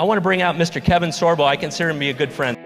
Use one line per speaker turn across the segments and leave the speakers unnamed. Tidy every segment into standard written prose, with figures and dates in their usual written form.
I want to bring out Mr. Kevin Sorbo. I consider him to be a good friend.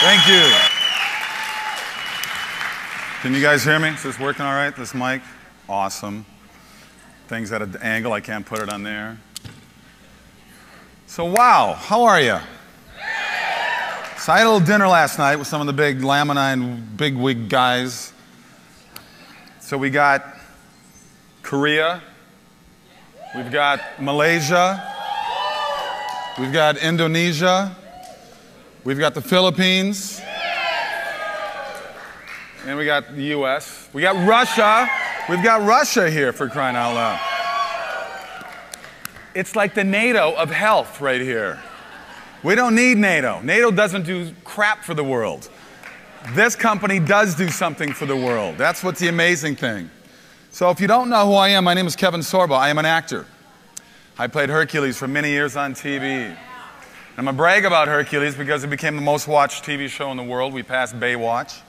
Thank you. Can you guys hear me? Is this working all right, this mic? Awesome. Things at an angle, I can't put it on there. So, wow, how are you? So I had a little dinner last night with some of the big Lamb and I bigwig guys. So we got Korea, we've got Malaysia, we've got Indonesia, we've got the Philippines, and we got the US. We got Russia. We've got Russia here, for crying out loud. It's like the NATO of health right here. We don't need NATO. NATO doesn't do crap for the world. This company does do something for the world. That's what's the amazing thing. So if you don't know who I am, my name is Kevin Sorbo. I am an actor. I played Hercules for many years on TV. I'm going to brag about Hercules because it became the most watched TV show in the world. We passed Baywatch.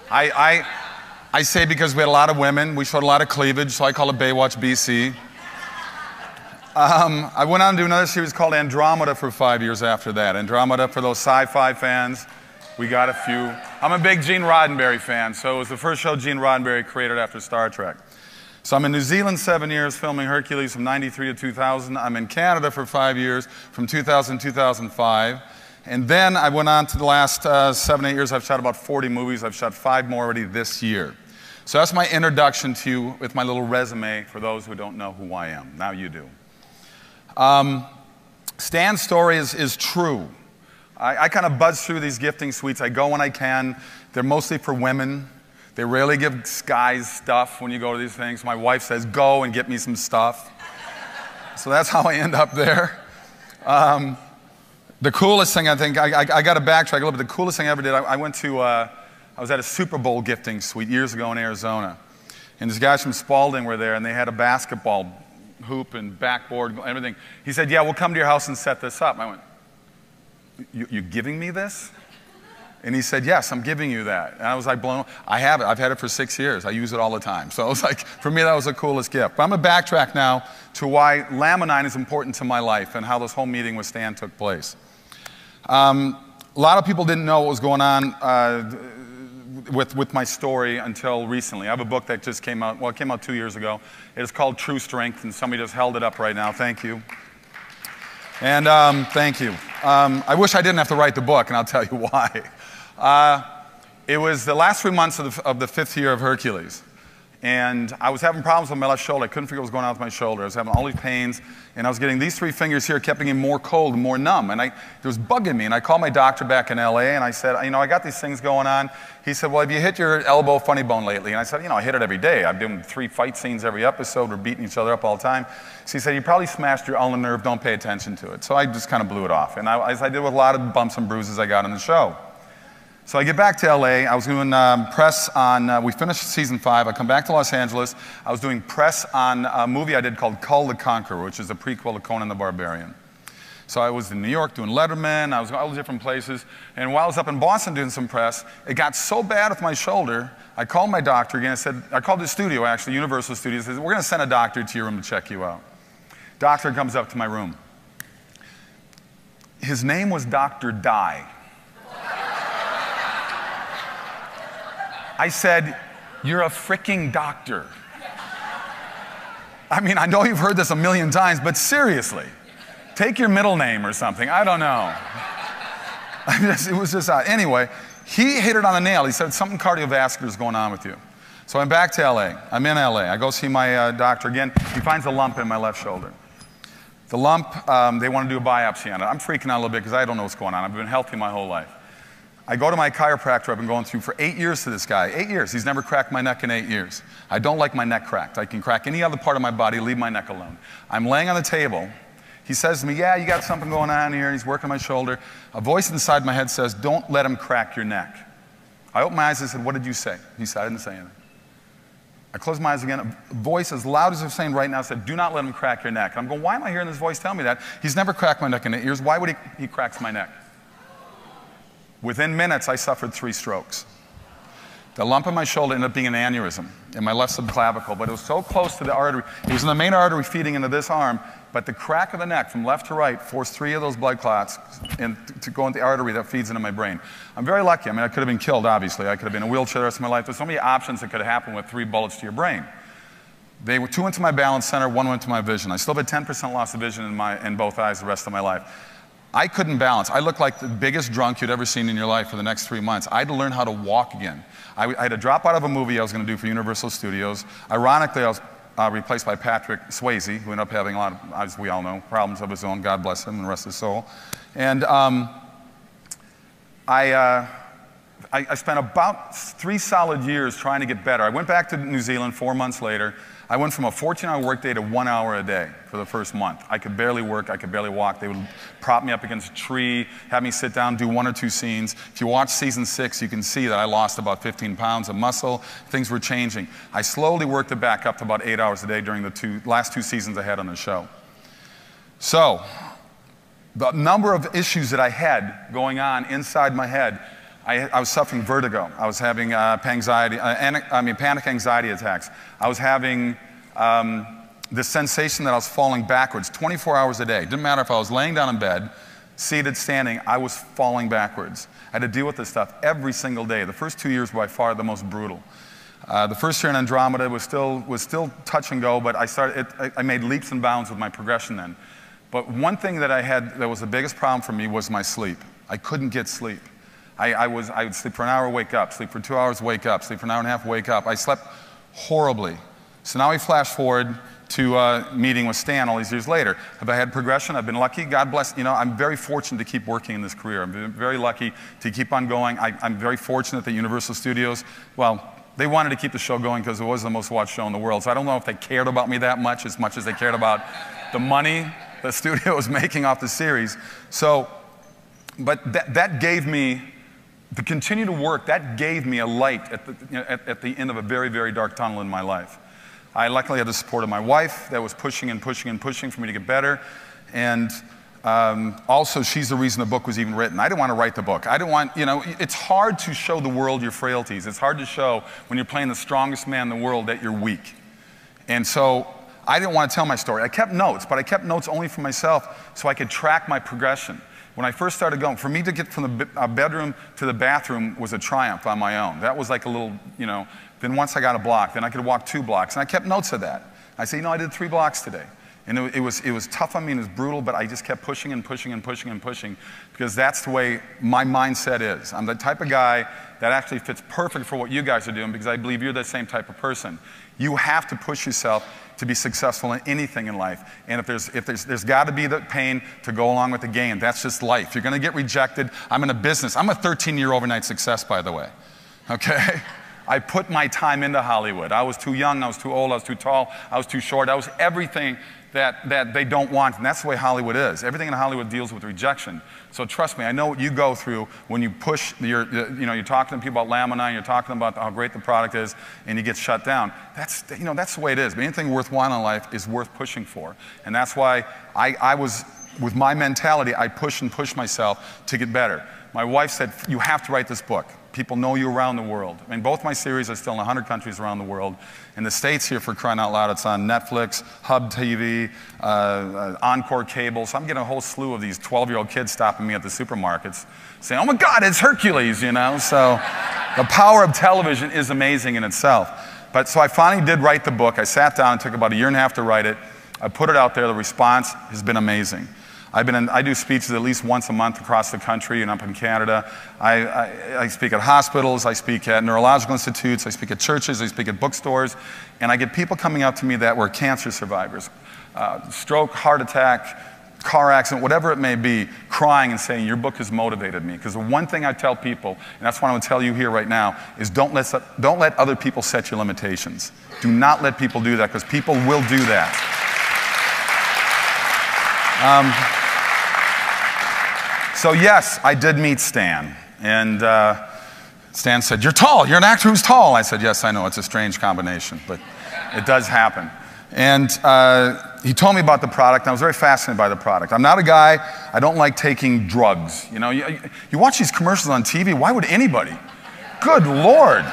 I say because we had a lot of women. We showed a lot of cleavage, so I call it Baywatch BC. I went on to do another series called Andromeda for 5 years after that. Andromeda, for those sci-fi fans, we got a few. I'm a big Gene Roddenberry fan, so it was the first show Gene Roddenberry created after Star Trek. So I'm in New Zealand 7 years filming Hercules from '93 to 2000. I'm in Canada for 5 years from 2000 to 2005. And then I went on to the last 7, 8 years. I've shot about 40 movies. I've shot 5 more already this year. So that's my introduction to you with my little resume for those who don't know who I am. Now you do. Stan's story is true. I kind of buzz through these gifting suites. I go when I can. They're mostly for women. They rarely give guys stuff when you go to these things. My wife says, go and get me some stuff. So that's how I end up there. The coolest thing, I think, I got to backtrack a little bit. The coolest thing I ever did, I was at a Super Bowl gifting suite years ago in Arizona. And these guys from Spalding were there, and they had a basketball hoop and backboard and everything. He said, yeah, we'll come to your house and set this up. And I went, you giving me this? And he said, yes, I'm giving you that. And I was like blown. I have it. I've had it for 6 years. I use it all the time. So it was like, for me, that was the coolest gift. But I'm going to backtrack now to why Laminine is important to my life and how this whole meeting with Stan took place. A lot of people didn't know what was going on with my story until recently. I have a book that just came out. Well, it came out 2 years ago. It is called True Strength, and somebody just held it up right now. Thank you. And thank you. I wish I didn't have to write the book, and I'll tell you why. It was the last 3 months of the 5th year of Hercules. And I was having problems with my left shoulder. I couldn't figure what was going on with my shoulder. I was having all these pains, and I was getting these 3 fingers here kept getting more cold and more numb. And it was bugging me. And I called my doctor back in LA, and I said, you know, I got these things going on. He said, well, have you hit your elbow funny bone lately? And I said, you know, I hit it every day. I'm doing 3 fight scenes every episode. We're beating each other up all the time. So he said, you probably smashed your ulnar nerve. Don't pay attention to it. So I just kind of blew it off. And as I did with a lot of bumps and bruises I got on the show. So I get back to LA. I was doing press on, we finished season 5. I come back to Los Angeles. I was doing press on a movie I did called Kull the Conqueror, which is a prequel to Conan the Barbarian. So I was in New York doing Letterman. I was all different places. And while I was up in Boston doing some press, it got so bad with my shoulder, I called my doctor again. I called the studio, actually, Universal Studios. I said, we're going to send a doctor to your room to check you out. Doctor comes up to my room. His name was Dr. Dye. I said, you're a freaking doctor. I mean, I know you've heard this a million times, but seriously, take your middle name or something. I don't know. It was just odd. Anyway, he hit it on the nail. He said, something cardiovascular is going on with you. So I'm back to LA. I'm in LA. I go see my doctor again. He finds a lump in my left shoulder. The lump, they want to do a biopsy on it. I'm freaking out a little bit because I don't know what's going on. I've been healthy my whole life. I go to my chiropractor. I've been going through for 8 years to this guy. 8 years. He's never cracked my neck in 8 years. I don't like my neck cracked. I can crack any other part of my body, leave my neck alone. I'm laying on the table. He says to me, yeah, you got something going on here. He's working my shoulder. A voice inside my head says, don't let him crack your neck. I opened my eyes and said, what did you say? He said, I didn't say anything. I closed my eyes again. A voice as loud as I'm saying right now said, do not let him crack your neck. And I'm going, why am I hearing this voice tell me that? He's never cracked my neck in 8 years. Why would he cracks my neck? Within minutes, I suffered 3 strokes. The lump in my shoulder ended up being an aneurysm in my left subclavicle, but it was so close to the artery. It was in the main artery feeding into this arm, but the crack of the neck from left to right forced 3 of those blood clots to go into the artery that feeds into my brain. I'm very lucky. I mean, I could have been killed, obviously. I could have been in a wheelchair the rest of my life. There's so many options that could have happened with 3 bullets to your brain. They were 2 went to my balance center, 1 went to my vision. I still had 10% loss of vision in both eyes the rest of my life. I couldn't balance. I looked like the biggest drunk you'd ever seen in your life for the next 3 months. I had to learn how to walk again. I had to drop out of a movie I was going to do for Universal Studios. Ironically, I was replaced by Patrick Swayze, who ended up having a lot of, as we all know, problems of his own. God bless him and rest his soul. And I spent about 3 solid years trying to get better. I went back to New Zealand 4 months later. I went from a 14-hour workday to 1 hour a day for the first month. I could barely work. I could barely walk. They would prop me up against a tree, have me sit down, do 1 or 2 scenes. If you watch season 6, you can see that I lost about 15 pounds of muscle. Things were changing. I slowly worked it back up to about 8 hours a day during the last 2 seasons I had on the show. So, the number of issues that I had going on inside my head, I was suffering vertigo. I was having panic anxiety attacks. I was having the sensation that I was falling backwards 24 hours a day. Didn't matter if I was laying down in bed, seated, standing, I was falling backwards. I had to deal with this stuff every single day. The first 2 years were by far the most brutal. The first year in Andromeda was still touch and go, but I made leaps and bounds with my progression then. But one thing that I had that was the biggest problem for me was my sleep. I couldn't get sleep. I would sleep for an hour, wake up, sleep for 2 hours, wake up, sleep for an hour and a half, wake up. I slept horribly. So now we flash forward to meeting with Stan all these years later. Have I had progression? I've been lucky. God bless. You know, I'm very fortunate to keep working in this career. I'm very lucky to keep on going. I'm very fortunate that Universal Studios, well, they wanted to keep the show going because it was the most watched show in the world. So I don't know if they cared about me that much as they cared about the money the studio was making off the series. So, but that gave me, to continue to work, that gave me a light at the end of a very, very dark tunnel in my life. I luckily had the support of my wife that was pushing and pushing and pushing for me to get better. And also, she's the reason the book was even written. I didn't want to write the book. I didn't want, you know, it's hard to show the world your frailties. It's hard to show when you're playing the strongest man in the world that you're weak. And so I didn't want to tell my story. I kept notes, but I kept notes only for myself so I could track my progression. When I first started going, for me to get from the bedroom to the bathroom was a triumph on my own. That was like a little, you know, then once I got a block, then I could walk 2 blocks. And I kept notes of that. I said, you know, I did 3 blocks today. And it was tough on me and it was brutal, but I just kept pushing and pushing and pushing and pushing because that's the way my mindset is. I'm the type of guy that actually fits perfect for what you guys are doing because I believe you're the same type of person. You have to push yourself to be successful in anything in life. And if there's got to be the pain to go along with the gain. That's just life. You're going to get rejected. I'm in a business. I'm a 13-year overnight success, by the way. Okay? I put my time into Hollywood. I was too young. I was too old. I was too tall. I was too short. I was everything that they don't want. And that's the way Hollywood is. Everything in Hollywood deals with rejection. So trust me, I know what you go through when you push, you're talking to people about Lamini, you're talking about how great the product is, and you get shut down. That's the way it is. But anything worthwhile in life is worth pushing for. And that's why I was, with my mentality, I push and push myself to get better. My wife said, you have to write this book. People know you around the world. I mean, both my series are still in 100 countries around the world. In the States here, for crying out loud, it's on Netflix, Hub TV, Encore Cable. So I'm getting a whole slew of these 12-year-old kids stopping me at the supermarkets saying, oh my God, it's Hercules, you know? So the power of television is amazing in itself. But so I finally did write the book. I sat down, it took about 1.5 years to write it. I put it out there. The response has been amazing. I do speeches at least once a month across the country and up in Canada. I speak at hospitals, I speak at neurological institutes, I speak at churches, I speak at bookstores, and I get people coming up to me that were cancer survivors, stroke, heart attack, car accident, whatever it may be, crying and saying, your book has motivated me. Because the one thing I tell people, and that's what I'm going to tell you here right now, is don't let other people set your limitations. Do not let people do that, because people will do that. So yes, I did meet Stan, and Stan said, you're tall, you're an actor who's tall. I said, yes, I know, it's a strange combination, but it does happen. And he told me about the product, and I was very fascinated by the product. I'm not a guy, I don't like taking drugs. You know, you watch these commercials on TV, why would anybody? Good Lord.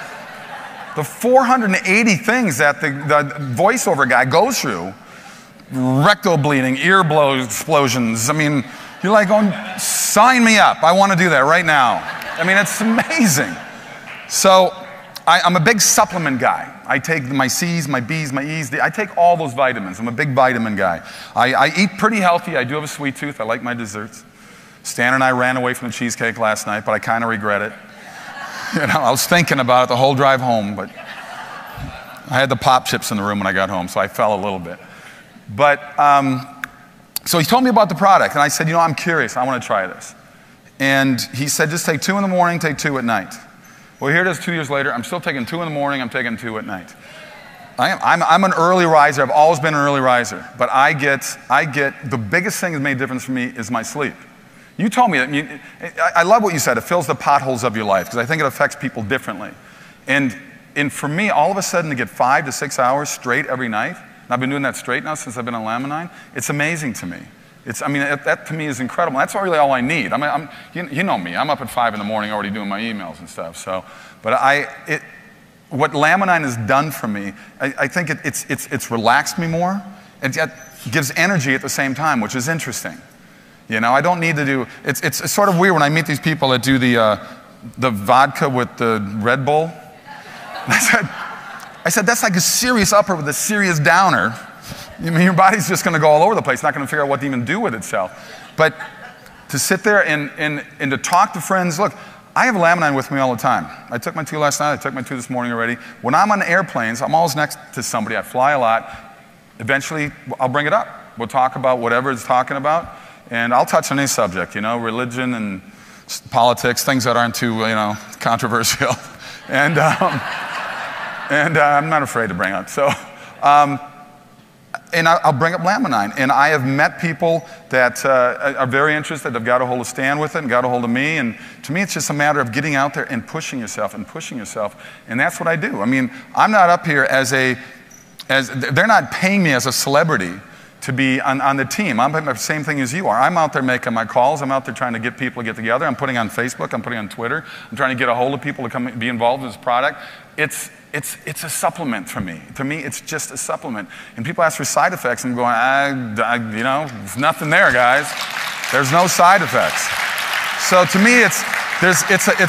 The 480 things that the voiceover guy goes through, rectal bleeding, ear explosions, I mean, you're like going, sign me up. I want to do that right now. I mean, it's amazing. So I'm a big supplement guy. I take my C's, my B's, my E's. I take all those vitamins. I'm a big vitamin guy. I eat pretty healthy. I do have a sweet tooth. I like my desserts. Stan and I ran away from the cheesecake last night, but I kind of regret it. You know, I was thinking about it the whole drive home, but I had the pop chips in the room when I got home, so I fell a little bit. But so he told me about the product, and I said, you know, I'm curious. I want to try this. And he said, just take 2 in the morning, take 2 at night. Well, here it is 2 years later. I'm still taking 2 in the morning. I'm taking 2 at night. I'm an early riser. I've always been an early riser. But I get the biggest thing that made a difference for me is my sleep. You told me that. I love what you said. It fills the potholes of your life, because I think it affects people differently. And for me, all of a sudden, to get 5 to 6 hours straight every night, and I've been doing that straight now since I've been on Laminine, it's amazing to me. That to me is incredible. That's really all I need. You know me. I'm up at 5 in the morning already doing my emails and stuff. So, but what Laminine has done for me, I think it's relaxed me more. It gives energy at the same time, which is interesting. You know, I don't need to do. It's sort of weird when I meet these people that do the vodka with the Red Bull. And I said that's like a serious upper with a serious downer. I mean, your body's just going to go all over the place, not going to figure out what to even do with itself. But to sit there and to talk to friends, look, I have Laminine with me all the time. I took my 2 last night, I took my 2 this morning already. When I'm on airplanes, I'm always next to somebody. I fly a lot. Eventually, I'll bring it up. We'll talk about whatever it's talking about, and I'll touch on any subject, you know, religion and politics, things that aren't too, you know, controversial. And I'm not afraid to bring it up. So, and I'll bring up Laminine. And I have met people that are very interested, have got a hold of Stan with it and got a hold of me. And to me, it's just a matter of getting out there and pushing yourself and pushing yourself. And that's what I do. I mean, I'm not up here they're not paying me as a celebrity to be on the team. I'm the same thing as you are. I'm out there making my calls. I'm out there trying to get people to get together. I'm putting on Facebook. I'm putting on Twitter. I'm trying to get a hold of people to come be involved in this product. It's a supplement for me. To me, it's just a supplement. And people ask for side effects. I'm going, you know, there's nothing there, guys. There's no side effects. So to me, it's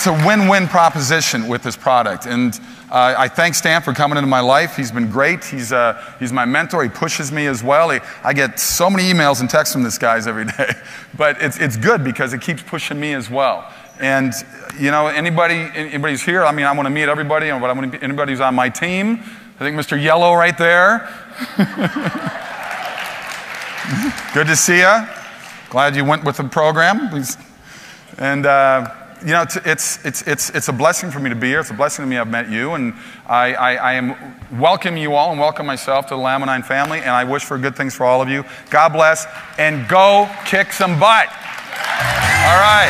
a win-win proposition with this product. And I thank Stan for coming into my life. He's been great. He's my mentor. He pushes me as well. I get so many emails and texts from this guy every day. But it's good because it keeps pushing me as well. And you know, anybody's here, I mean, I want to meet everybody, and anybody who's on my team. I think Mr. Yellow right there. Good to see you. Glad you went with the program. And you know, it's a blessing for me to be here. It's a blessing to me I've met you, and I am welcoming you all and welcome myself to the Laminine family, and I wish for good things for all of you. God bless, and go kick some butt. All right.